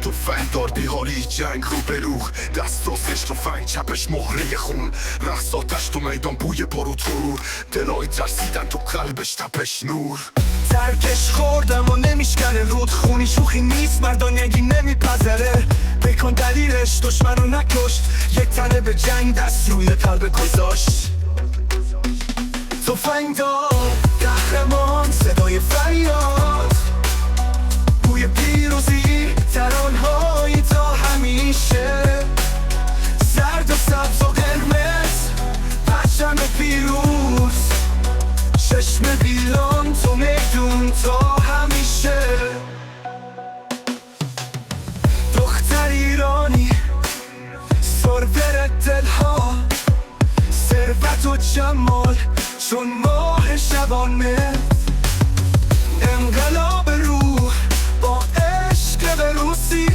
تفنگدار بیهاری جنگ رو به روح، دست راستش تفنگ چپش مهره خون، رقص آتش تو میدان بوی بارو ترور، دلای ترسیدن تو قلبش تپش نور. ترکش خوردم و نمیشکنه رود، خونی شوخی نیست مردانگی نمیپذره. بکن دلیلش دشمن رو نکشت، یک تنه به جنگ دست روی قلب گذاشت. تفنگدار قهرمان صدای فریاد، بوی پیروزی ترانهایی تا همیشه. زرد و سبز و قرمز پرچم پیروز، چشم بیلان تو میدون تا همیشه. دختر ایرانی سرور دلها، ثروت و جمال چون ماه شبانه. انقلاب روح با عشق به روسی،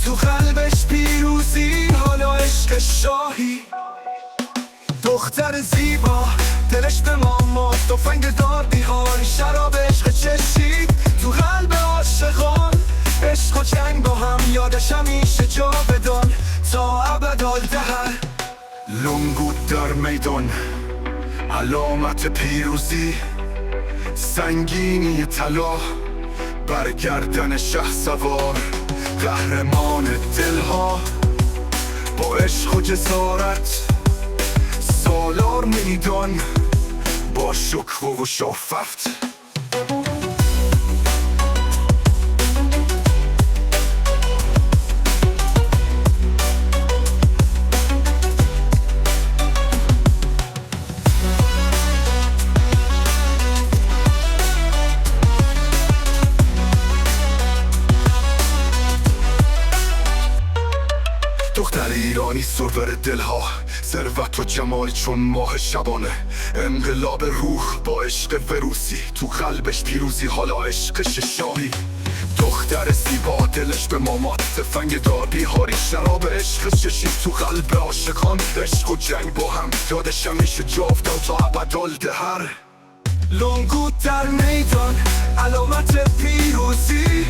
تو قلبش پیروزی حالا عشق شاهی. دختر زیبا دلش به ماما، تفنگ دار بیهاری شراب عشق چشید تو قلب عاشقان. عشق و جنگ با هم یادش همیشه جاودان تا ابدالدهر. لنگود در میدان علامت پیروزی، سنگینی طلا بر گردن شهسوار. قهرمان دلها با عشق و جسارت، سالار میدان با شکوه و شافت. دختر ایرانی سرور دلها، ثروت و جمال چون ماه شبانه. انقلاب روح با عشق وروسی، تو قلبش پیروزی حالا عشقش شاهی. دختر زیبا دلش به ماما، تفنگ دار بیهاری شراب عشقش چشید تو قلب عاشقان. عشق و جنگ با هم یادش همیشه جاودان تا ابدالدهر. لنگود در میدان علامت پیروزی،